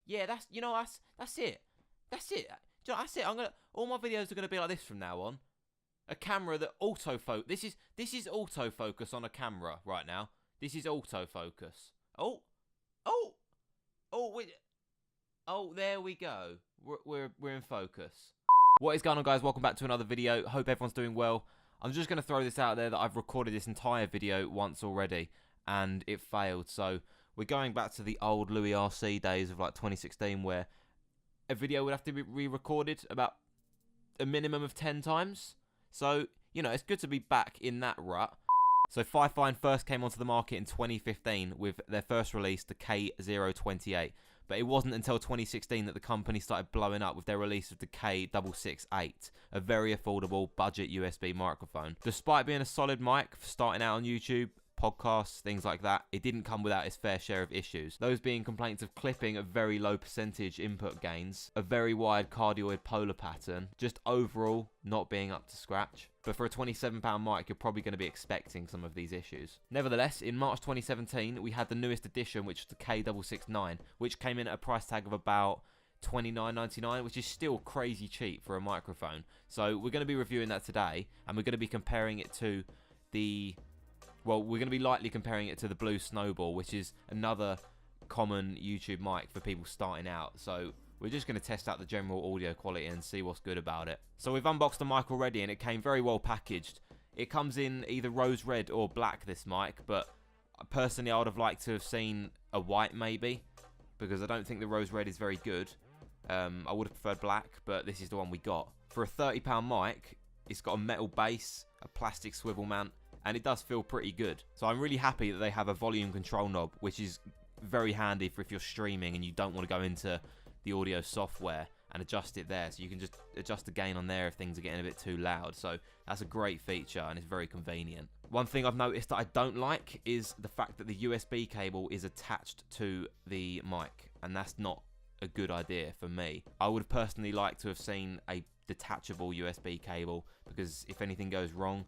Yeah, that's it. That's it. Do you know, that's it. All my videos are gonna be like this from now on. A camera that autofocus. This is autofocus on a camera right now. This is autofocus. Oh, oh, oh, wait. Oh, there we go. We're in focus. What is going on, guys? Welcome back to another video. Hope everyone's doing well. I'm just going to throw this out there that I've recorded this entire video once already, and it failed. So we're going back to the old Louis RC days of like 2016, where a video would have to be re-recorded about a minimum of 10 times. So, you know, it's good to be back in that rut. So Fifine first came onto the market in 2015 with their first release, the K028. But it wasn't until 2016 that the company started blowing up with their release of the K669, a very affordable budget USB microphone. Despite being a solid mic for starting out on YouTube, podcasts, things like that, it didn't come without its fair share of issues. Those being complaints of clipping at very low percentage input gains, a very wide cardioid polar pattern, just overall not being up to scratch. But for a £27 mic, you're probably going to be expecting some of these issues. Nevertheless, in March 2017, we had the newest edition, which was the K669, which came in at a price tag of about $29.99, which is still crazy cheap for a microphone. So we're going to be reviewing that today, and we're going to be comparing it to the... Well, we're going to be lightly comparing it to the Blue Snowball, which is another common YouTube mic for people starting out. So we're just going to test out the general audio quality and see what's good about it. So we've unboxed the mic already, and it came very well packaged. It comes in either rose red or black, this mic, but personally I would have liked to have seen a white maybe, because I don't think the rose red is very good. I would have preferred black, but this is the one we got. For a £30 mic, it's got a metal base, a plastic swivel mount, and it does feel pretty good. So I'm really happy that they have a volume control knob, which is very handy for if you're streaming and you don't want to go into the audio software and adjust it there. So you can just adjust the gain on there if things are getting a bit too loud. So that's a great feature and it's very convenient. One thing I've noticed that I don't like is the fact that the USB cable is attached to the mic, and that's not a good idea for me. I would have personally liked to have seen a detachable USB cable, because if anything goes wrong,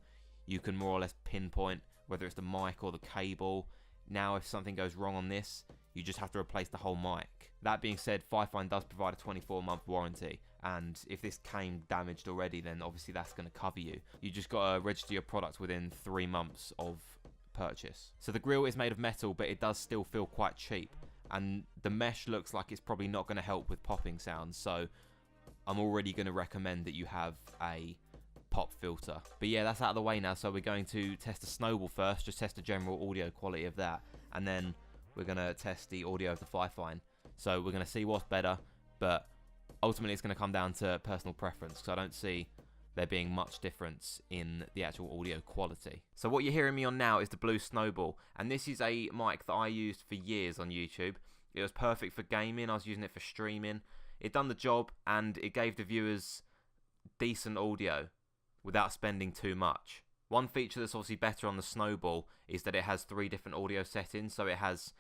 you can more or less pinpoint whether it's the mic or the cable. Now, if something goes wrong on this, you just have to replace the whole mic. That being said, Fifine does provide a 24-month warranty, and if this came damaged already, then obviously that's going to cover you. You just got to register your product within 3 months of purchase. So the grill is made of metal, but it does still feel quite cheap, and the mesh looks like it's probably not going to help with popping sounds, so I'm already going to recommend that you have a pop filter. But yeah, that's out of the way now, so we're going to test the Snowball first, just test the general audio quality of that, and then we're going to test the audio of the Fifine. So we're going to see what's better, but ultimately it's going to come down to personal preference, because I don't see there being much difference in the actual audio quality. So what you're hearing me on now is the Blue Snowball, and this is a mic that I used for years on YouTube. It was perfect for gaming, I was using it for streaming. It done the job, and it gave the viewers decent audio without spending too much. One feature that's obviously better on the Snowball is that it has 3 different audio settings. So it has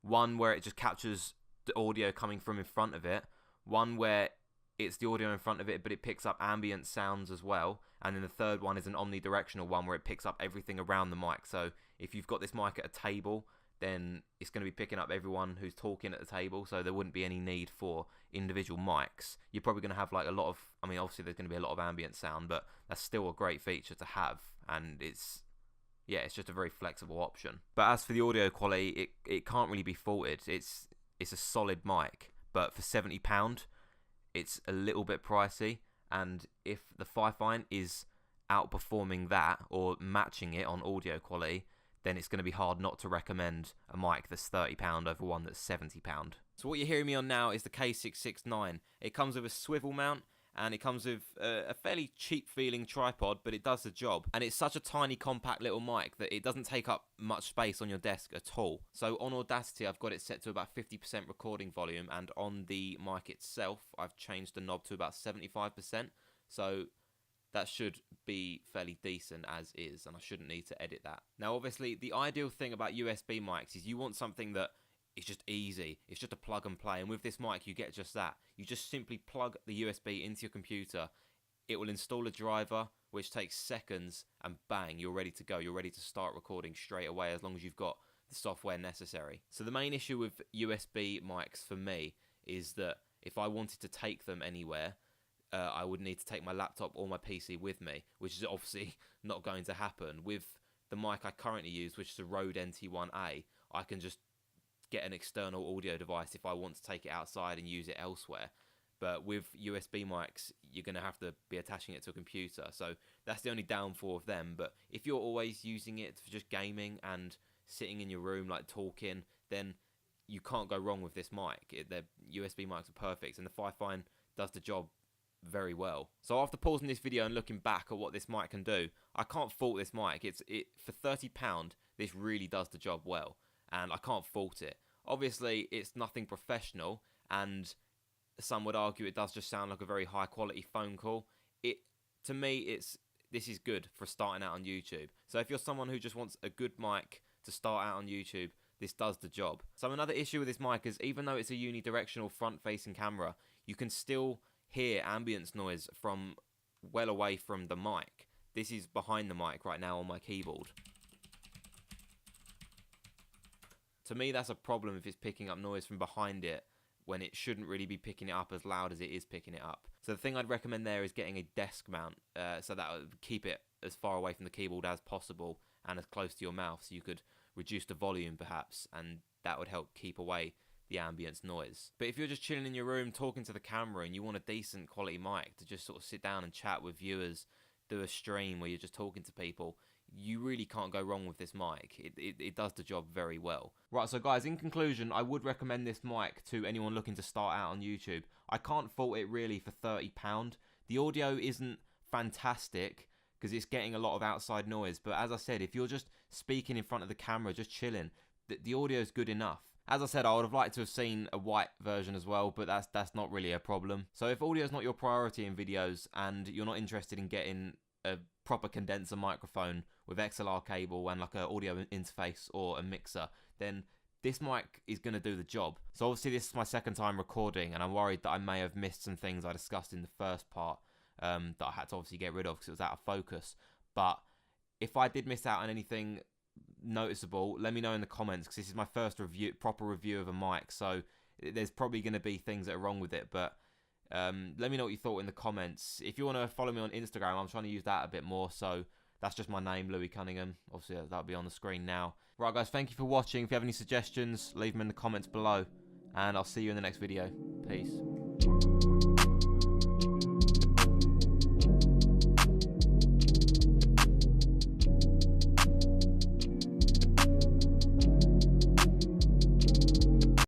one where it just captures the audio coming from in front of it, one where it's the audio in front of it but it picks up ambient sounds as well, and then the third one is an omnidirectional one where it picks up everything around the mic. So if you've got this mic at a table, then it's going to be picking up everyone who's talking at the table, so there wouldn't be any need for individual mics. You're probably going to have like a lot of, I mean, obviously there's going to be a lot of ambient sound, but that's still a great feature to have, and it's just a very flexible option. But as for the audio quality, it can't really be faulted. It's a solid mic, but for £70, it's a little bit pricey, and if the Fifine is outperforming that or matching it on audio quality, then it's going to be hard not to recommend a mic that's £30 over one that's £70. So what you're hearing me on now is the K669. It comes with a swivel mount, and it comes with a fairly cheap feeling tripod, but it does the job. And it's such a tiny compact little mic that it doesn't take up much space on your desk at all. So on Audacity, I've got it set to about 50% recording volume, and on the mic itself, I've changed the knob to about 75%. So that should be fairly decent as is, and I shouldn't need to edit that. Now, obviously, the ideal thing about USB mics is you want something that is just easy. It's just a plug and play, and with this mic, you get just that. You just simply plug the USB into your computer. It will install a driver, which takes seconds, and bang, you're ready to go. You're ready to start recording straight away, as long as you've got the software necessary. So the main issue with USB mics for me is that if I wanted to take them anywhere, I would need to take my laptop or my PC with me, which is obviously not going to happen. With the mic I currently use, which is a Rode NT1A, I can just get an external audio device if I want to take it outside and use it elsewhere. But with USB mics, you're going to have to be attaching it to a computer. So that's the only downfall of them. But if you're always using it for just gaming and sitting in your room, like talking, then you can't go wrong with this mic. The USB mics are perfect, and the Fifine does the job very well. So after pausing this video and looking back at what this mic can do, I can't fault this mic. For £30, this really does the job well, and I can't fault it. Obviously, it's nothing professional, and some would argue it does just sound like a very high quality phone call. To me, this is good for starting out on YouTube. So if you're someone who just wants a good mic to start out on YouTube, this does the job. So another issue with this mic is, even though it's a unidirectional front-facing camera, you can still hear ambience noise from well away from the mic. This is behind the mic right now on my keyboard. To me, that's a problem if it's picking up noise from behind it, when it shouldn't really be picking it up as loud as it is picking it up. So the thing I'd recommend there is getting a desk mount, so that would keep it as far away from the keyboard as possible and as close to your mouth, so you could reduce the volume perhaps, and that would help keep away the ambience noise. But if you're just chilling in your room talking to the camera and you want a decent quality mic to just sort of sit down and chat with viewers, do a stream where you're just talking to people, you really can't go wrong with this mic. It does the job very well. Right, so guys, in conclusion, I would recommend this mic to anyone looking to start out on YouTube. I can't fault it really for £30. The audio isn't fantastic because it's getting a lot of outside noise, but as I said, if you're just speaking in front of the camera, just chilling, the audio is good enough. As I said, I would have liked to have seen a white version as well, but that's not really a problem. So if audio is not your priority in videos and you're not interested in getting a proper condenser microphone with XLR cable and like an audio interface or a mixer, then this mic is going to do the job. So obviously this is my second time recording, and I'm worried that I may have missed some things I discussed in the first part that I had to obviously get rid of because it was out of focus. But if I did miss out on anything noticeable, let me know in the comments, because this is my first proper review of a mic, so there's probably going to be things that are wrong with it. But let me know what you thought in the comments. If you want to follow me on Instagram, I'm trying to use that a bit more, so that's just my name, Louis Cunningham. Obviously that'll be on the screen now. Right guys, thank you for watching. If you have any suggestions, leave them in the comments below, and I'll see you in the next video. Peace.